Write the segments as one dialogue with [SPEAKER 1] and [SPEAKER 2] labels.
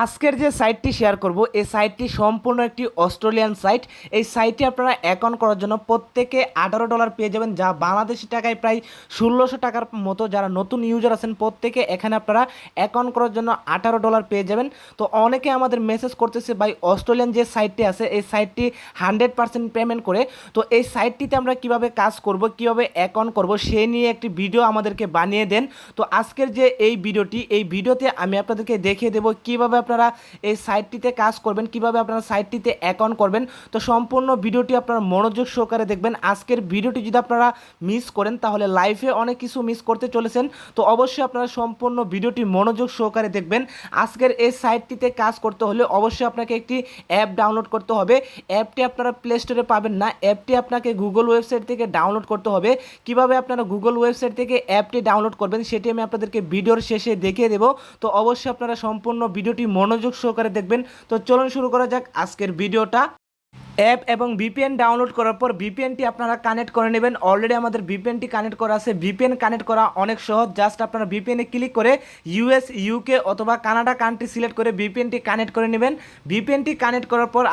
[SPEAKER 1] আজকের যে সাইটটি শেয়ার করব এই সাইটটি সম্পূর্ণ একটি অস্ট্রেলিয়ান সাইট। এই সাইটে আপনারা অ্যাকাউন্ট করার জন্য প্রত্যেকে $18 পেয়ে যাবেন, যা বাংলাদেশি টাকায় প্রায় 1600 টাকার মতো। যারা নতুন ইউজার আছেন প্রত্যেকে এখানে আপনারা অ্যাকাউন্ট করার জন্য $18 পেয়ে যাবেন। তো অনেকে আমাদের মেসেজ করতেছে ভাই অস্ট্রেলিয়ান যে সাইটটি আছে এই সাইটটি 100% পেমেন্ট করে। তো এই সাইটটিতে আমরা কিভাবে কাজ করব, কিভাবে অ্যাকাউন্ট করব সেই নিয়ে একটি ভিডিও আমাদেরকে বানিয়ে দেন। তো আজকের যে এই ভিডিওতে আমি আপনাদেরকে দেখিয়ে দেবো কিভাবে আপনারা এই সাইটটিতে কাজ করবেন, কিভাবে আপনারা সাইটটিতে অ্যাকাউন্ট করবেন। তো সম্পূর্ণ ভিডিওটি আপনারা মনোযোগ সহকারে দেখবেন। আজকের ভিডিওটি যদি আপনারা মিস করেন তাহলে লাইফে অনেক কিছু মিস করতে চলেছেন। তো অবশ্যই আপনারা সম্পূর্ণ ভিডিওটি মনোযোগ সহকারে দেখবেন। আজকের এই সাইটটিতে কাজ করতে হলে অবশ্যই আপনাকে একটি অ্যাপ ডাউনলোড করতে হবে। অ্যাপটি আপনারা প্লে স্টোরে পাবেন না, অ্যাপটি আপনাকে গুগল ওয়েবসাইট থেকে ডাউনলোড করতে হবে। কিভাবে আপনারা গুগল ওয়েবসাইট থেকে অ্যাপটি ডাউনলোড করবেন সেটি আমি আপনাদেরকে ভিডিওর শেষে দেখিয়ে দেব। তো অবশ্যই আপনারা সম্পূর্ণ ভিডিওটি মনোযোগ সহকারে দেখবেন। তো চলুন শুরু করা যাক আজকের ভিডিওটা। অ্যাপ এবং ভিপিএন ডাউনলোড করার পর ভিপিএনটি আপনারা কানেক্ট করে নেবেন। অলরেডি আমাদের ভিপিএনটি কানেক্ট করা আছে। ভিপিএন কানেক্ট করা অনেক সহজ। জাস্ট আপনারা ভিপিএনে ক্লিক করে ইউএস, ইউকে অথবা কানাডা কান্ট্রি সিলেক্ট করে ভিপিএনটি কানেক্ট করে নেবেন। ভিপিএনটি কানেক্ট করার পর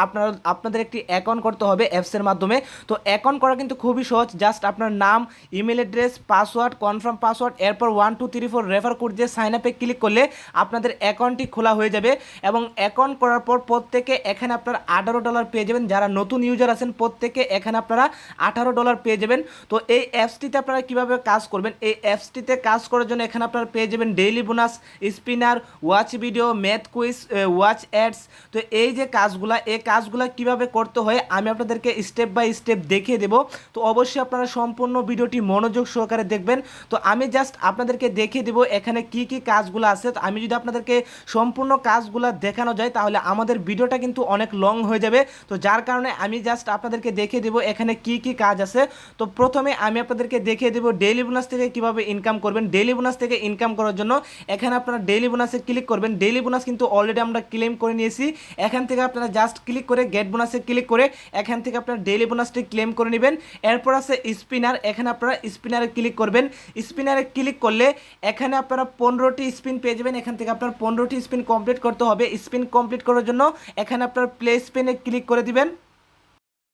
[SPEAKER 1] আপনাদের একটি অ্যাকাউন্ট করতে হবে অ্যাপসের মাধ্যমে। তো অ্যাকাউন্ট করা কিন্তু খুবই সহজ। জাস্ট আপনার নাম, email address, password, confirm password, এরপর 1 2 3 4 রেফার কোড দিয়ে সাইন আপে ক্লিক করলে আপনাদের অ্যাকাউন্টটি খোলা হয়ে যাবে। এবং অ্যাকাউন্ট করার পর প্রত্যেকে এখানে আপনার $18 পেয়ে যাবেন। যারা নতুন ইউজার আছেন প্রত্যেকে এখানে আপনারা $18 পেয়ে যাবেন। তো এই অ্যাপসটিতে আপনারা কিভাবে কাজ করবেন, এই অ্যাপসটিতে কাজ করার জন্য এখানে আপনারা পেয়ে যাবেন daily bonus, spinner, watch video, math quiz, watch ads. তো এই যে কাজগুলা, এই কাজগুলা কিভাবে করতে হয় আমি আপনাদেরকে স্টেপ বাই স্টেপ দেখিয়ে দেব। তো অবশ্যই আপনারা সম্পূর্ণ ভিডিওটি মনোযোগ সহকারে দেখবেন। তো আমি জাস্ট আপনাদেরকে দেখিয়ে দেব এখানে কি কি কাজগুলো আছে। তো আমি যদি আপনাদেরকে সম্পূর্ণ কাজগুলো দেখানো যায় তাহলে আমাদের ভিডিওটা কিন্তু অনেক লং হয়ে যাবে। তো যার কারণে আমি জাস্ট আপনাদেরকে দেখিয়ে দেব এখানে কি কি কাজ আছে। তো প্রথমে আমি আপনাদেরকে দেখিয়ে দেব ডেইলি বোনাস থেকে কিভাবে ইনকাম করবেন। ডেইলি বোনাস থেকে ইনকাম করার জন্য এখানে আপনারা ডেইলি বোনাসে ক্লিক করবেন। ডেইলি বোনাস কিন্তু অলরেডি আমরা ক্লেম করে নিয়েছি। এখান থেকে আপনারা জাস্ট ক্লিক করে গেট বোনাসে ক্লিক করে এখান থেকে আপনারা ডেইলি বোনাসটি ক্লেম করে নেবেন। এরপর আছে স্পিনার, এখানে আপনারা স্পিনারে ক্লিক করবেন। স্পিনারে ক্লিক করলে এখানে আপনারা 15টি স্পিন পেয়ে যাবেন। এখান থেকে আপনার 15টি স্পিন কমপ্লিট করতে হবে। স্পিন কমপ্লিট করার জন্য এখানে আপনারা প্লে স্পিনে ক্লিক করে দিবেন।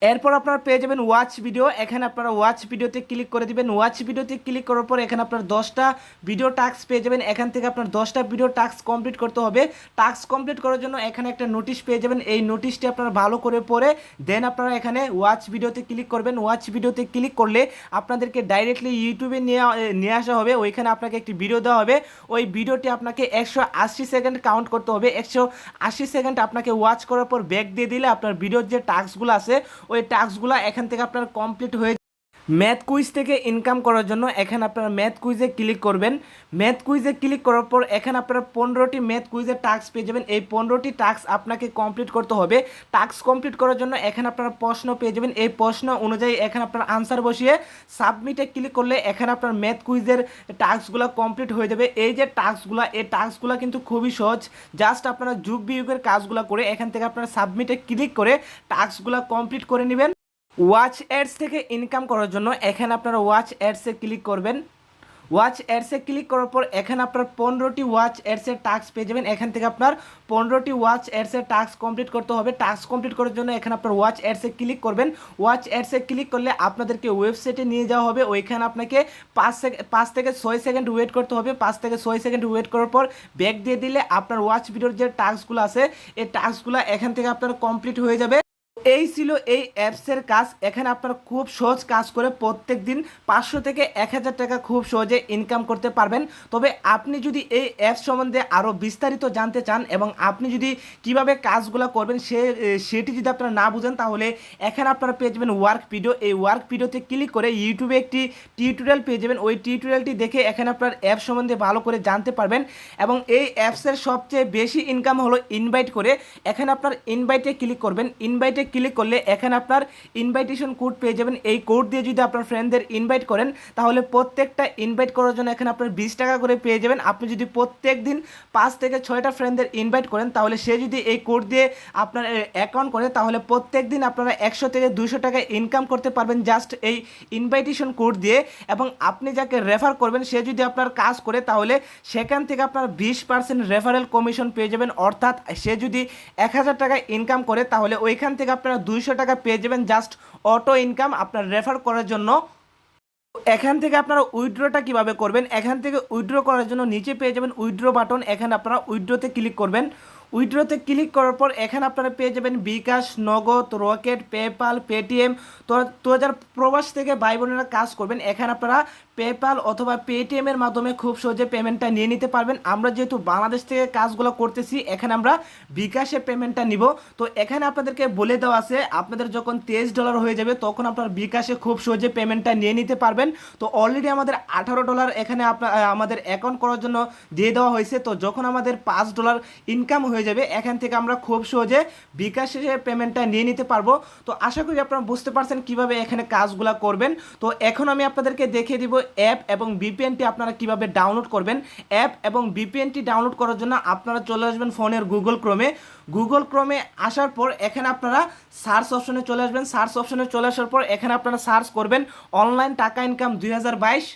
[SPEAKER 1] এরপর আপনারা পেয়ে যাবেন ওয়াচ ভিডিও, এখানে আপনারা ওয়াচ ভিডিওতে ক্লিক করে দিবেন। ওয়াচ ভিডিওতে ক্লিক করার পর এখানে আপনার 10টা ভিডিও টাস্ক পেয়ে যাবেন। এখান থেকে আপনার 10টা ভিডিও টাস্ক কমপ্লিট করতে হবে। টাস্ক কমপ্লিট করার জন্য এখানে একটা নোটিশ পেয়ে যাবেন। এই নোটিশটি আপনারা ভালো করে পড়ে দেন আপনারা এখানে ওয়াচ ভিডিওতে ক্লিক করবেন। ওয়াচ ভিডিওতে ক্লিক করলে আপনাদেরকে ডাইরেক্টলি ইউটিউবে নিয়ে আসা হবে। ওইখানে আপনাকে একটি ভিডিও দেওয়া হবে। ওই ভিডিওটি আপনাকে 180 সেকেন্ড কাউন্ট করতে হবে। 180 সেকেন্ড আপনাকে ওয়াচ করার পর ব্যাক দিয়ে দিলে আপনার ভিডিওর যে টাস্কগুলো আছে ওই টাস্কগুলো এখান থেকে আপনার কমপ্লিট হয়ে। ম্যাথ কুইজ থেকে ইনকাম করার জন্য এখানে আপনারা ম্যাথ কুইজে ক্লিক করবেন। ম্যাথ কুইজে ক্লিক করার পর এখানে আপনারা 15টি ম্যাথ কুইজের টাস্ক পেয়ে যাবেন। এই 15টি টাস্ক আপনাকে কমপ্লিট করতে হবে। টাস্ক কমপ্লিট করার জন্য এখানে আপনারা প্রশ্ন পেয়ে যাবেন। এই প্রশ্ন অনুযায়ী এখানে আপনার আনসার বসিয়ে সাবমিটে ক্লিক করলে এখানে আপনার ম্যাথ কুইজের টাস্কগুলো কমপ্লিট হয়ে যাবে। এই যে টাস্কগুলো, এই টাস্কগুলো কিন্তু খুবই সহজ। জাস্ট আপনারা যুগ বিয়োগের কাজগুলো করে এখান থেকে আপনারা সাবমিটে ক্লিক করে টাস্কগুলো কমপ্লিট করে নেবেন। ওয়াচ অ্যাডস থেকে ইনকাম করার জন্য এখানে আপনারা ওয়াচ অ্যাডসে ক্লিক করবেন। ওয়াচ অ্যাডসে ক্লিক করার পর এখানে আপনার 15টি ওয়াচ অ্যাডসের টাস্ক পেয়ে যাবেন। এখান থেকে আপনার 15টি ওয়াচ অ্যাডসের টাস্ক কমপ্লিট করতে হবে। টাস্ক কমপ্লিট করার জন্য এখানে আপনার ওয়াচ অ্যাডসে ক্লিক করবেন। ওয়াচ অ্যাডসে ক্লিক করলে আপনাদেরকে ওয়েবসাইটে নিয়ে যাওয়া হবে। ওইখানে আপনাকে 5 থেকে 6 সেকেন্ড ওয়েট করতে হবে। 5 থেকে 6 সেকেন্ড ওয়েট করার পর ব্যাক দিয়ে দিলে আপনার ওয়াচ ভিডিওর যে টাস্কগুলো আছে এই টাস্কগুলো এখান থেকে আপনার কমপ্লিট হয়ে যাবে। এই ছিল এই অ্যাপসের কাজ। এখানে আপনারা খুব সহজ কাজ করে প্রত্যেক দিন 500 থেকে 1000 টাকা খুব সহজে ইনকাম করতে পারবেন। তবে আপনি যদি এই অ্যাপস সম্বন্ধে আরও বিস্তারিত জানতে চান এবং আপনি যদি কিভাবে কাজগুলো করবেন সেটি যদি আপনারা না বুঝেন তাহলে এখানে আপনারা পেয়ে যাবেন ওয়ার্ক ভিডিও। এই ওয়ার্ক ভিডিওতে ক্লিক করে ইউটিউবে একটি টিউটোরিয়াল পেয়ে যাবেন। ওই টিউটোরিয়ালটি দেখে এখানে আপনার অ্যাপ সম্বন্ধে ভালো করে জানতে পারবেন। এবং এই অ্যাপসের সবচেয়ে বেশি ইনকাম হলো ইনভাইট করে। এখানে আপনার ইনভাইটে ক্লিক করবেন। ইনভাইটে ক্লিক করলে এখানে আপনার ইনভাইটেশন কোড পেয়ে যাবেন। এই কোড দিয়ে যদি আপনার ফ্রেন্ডদের ইনভাইট করেন তাহলে প্রত্যেকটা ইনভাইট করার জন্য এখানে আপনার 20 টাকা করে পেয়ে যাবেন। আপনি যদি প্রত্যেক দিন 5 থেকে 6টা ফ্রেন্ডদের ইনভাইট করেন তাহলে সে যদি এই কোড দিয়ে আপনার অ্যাকাউন্ট করে তাহলে প্রত্যেক দিন আপনারা 100 থেকে 200 টাকা ইনকাম করতে পারবেন জাস্ট এই ইনভাইটেশন কোড দিয়ে। এবং আপনি যাকে রেফার করবেন সে যদি আপনার কাজ করে তাহলে সেখান থেকে আপনার 20% রেফারেল কমিশন পেয়ে যাবেন। অর্থাৎ সে যদি 1000 টাকা ইনকাম করে তাহলে ওইখান থেকে আপনারা 200 টাকা পেয়ে যাবেন জাস্ট অটো ইনকাম আপনার রেফার করার জন্য। এখান থেকে আপনারা উইথড্রটা কিভাবে করবেন, এখান থেকে উইথড্র করার জন্য নিচে পেয়ে যাবেন উইথড্র বাটন, এখানে আপনারা উইথড্রতে ক্লিক করবেন। উইথড্রতে ক্লিক করার পর এখানে আপনারা পেয়ে যাবেন বিকাশ, নগদ, রকেট, পেপাল, পেটিএম। তো যারা প্রবাস থেকে ভাই বোনেরা কাজ করবেন এখানে আপনারা পেপাল অথবা পেটিএমের মাধ্যমে খুব সহজে পেমেন্টটা নিয়ে নিতে পারবেন। আমরা যেহেতু বাংলাদেশ থেকে কাজগুলো করতেছি এখানে আমরা বিকাশে পেমেন্টটা নিব। তো এখানে আপনাদেরকে বলে দেওয়া আছে আপনাদের যখন $23 হয়ে যাবে তখন আপনার বিকাশে খুব সহজে পেমেন্টটা নিয়ে নিতে পারবেন। তো অলরেডি আমাদের $18 এখানে আমাদের অ্যাকাউন্ট করার জন্য দিয়ে দেওয়া হয়েছে। তো যখন আমাদের $5 ইনকাম হয়ে যাবে এখান থেকে আমরা খুব সহজে বিকাশে পেমেন্টটা নিয়ে নিতে পারবো। তো আশা করি আপনারা বুঝতে পারছেন কিভাবে এখানে কাজগুলো করবেন। তো এখন আমি আপনাদেরকে দেখিয়ে দিব অ্যাপ এবং ভিপিএনটি আপনারা কিভাবে ডাউনলোড করবেন। অ্যাপ এবং ভিপিএনটি ডাউনলোড করার জন্য আপনারা চলে আসবেন ফোনের গুগল ক্রোমে আসার পর এখানে আপনারা সার্চ অপশনে চলে আসবেন। সার্চ অপশনে চলে আসার পর এখানে আপনারা সার্চ করবেন অনলাইন টাকা ইনকাম 2022।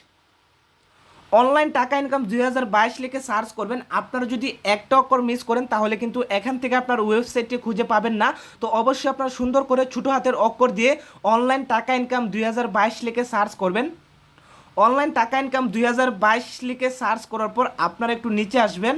[SPEAKER 1] অনলাইন টাকা ইনকাম 2022 লিখে সার্চ করবেন। আপনারা যদি একটা অক্ষর মিস করেন তাহলে কিন্তু এখান থেকে আপনার ওয়েবসাইটটি খুঁজে পাবেন না। তো অবশ্যই আপনারা সুন্দর করে ছোটো হাতের অক্ষর দিয়ে অনলাইন টাকা ইনকাম 2022 লিখে সার্চ করবেন। অনলাইন টাকা ইনকাম 2022 লিখে সার্চ করার পর আপনারা একটু নিচে আসবেন।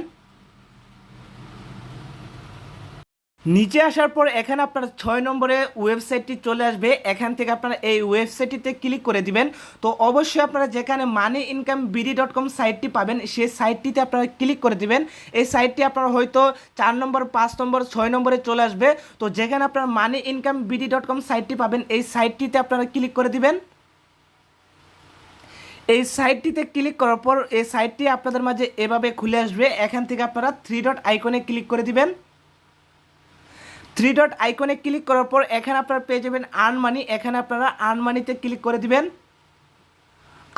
[SPEAKER 1] নিচে আসার পর এখানে আপনার 6 নম্বরে ওয়েবসাইটটি চলে আসবে। এখান থেকে আপনারা এই ওয়েবসাইটটিতে ক্লিক করে দিবেন। তো অবশ্যই আপনারা যেখানে moneyincomeBD.com সাইটটি পাবেন সেই সাইটটিতে আপনারা ক্লিক করে দিবেন। এই সাইটটি আপনারা হয়তো 4 নম্বর, 5 নম্বর, 6 নম্বরে চলে আসবে। তো যেখানে আপনারা moneyincomeBD.com সাইটটি পাবেন এই সাইটটিতে আপনারা ক্লিক করে দিবেন। এই সাইটটিতে ক্লিক করার পর এই সাইটটি আপনাদের মাঝে এভাবে খুলে আসবে। এখান থেকে আপনারা 3 ডট আইকনে ক্লিক করে দিবেন। 3 ডট আইকনে ক্লিক করার পর এখানে আপনারা পেয়ে যাবেন আর্ন মানি। এখানে আপনারা আর্ন মানিতে ক্লিক করে দিবেন।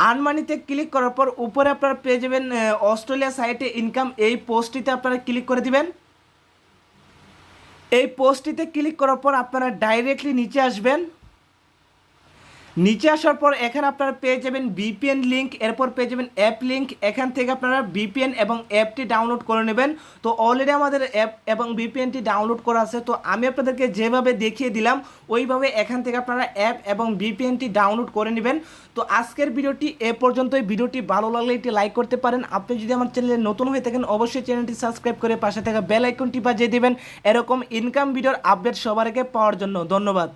[SPEAKER 1] আর্ন মানিতে ক্লিক করার পর উপরে আপনারা পেয়ে যাবেন অস্ট্রেলিয়া সাইটে ইনকাম, এই পোস্টটিতে আপনারা ক্লিক করে দিবেন। এই পোস্টটিতে ক্লিক করার পর আপনারা ডাইরেক্টলি নিচে আসবেন। নিচে আসার পর এখানে আপনারা পেয়ে যাবেন ভিপিএন লিঙ্ক, এরপর পেয়ে যাবেন অ্যাপ লিঙ্ক। এখান থেকে আপনারা ভিপিএন এবং অ্যাপটি ডাউনলোড করে নেবেন। তো অলরেডি আমাদের অ্যাপ এবং ভিপিএনটি ডাউনলোড করা আছে। তো আমি আপনাদেরকে যেভাবে দেখিয়ে দিলাম ওইভাবে এখান থেকে আপনারা অ্যাপ এবং ভিপিএনটি ডাউনলোড করে নেবেন। তো আজকের ভিডিওটি এ পর্যন্তই। ভিডিওটি ভালো লাগলে একটি লাইক করতে পারেন। আপনি যদি আমার চ্যানেলে নতুন হয়ে থাকেন অবশ্যই চ্যানেলটি সাবস্ক্রাইব করে পাশে থাকা বেল আইকনটি বাজিয়ে দেবেন এরকম ইনকাম ভিডিওর আপডেট সবার আগে পাওয়ার জন্য। ধন্যবাদ।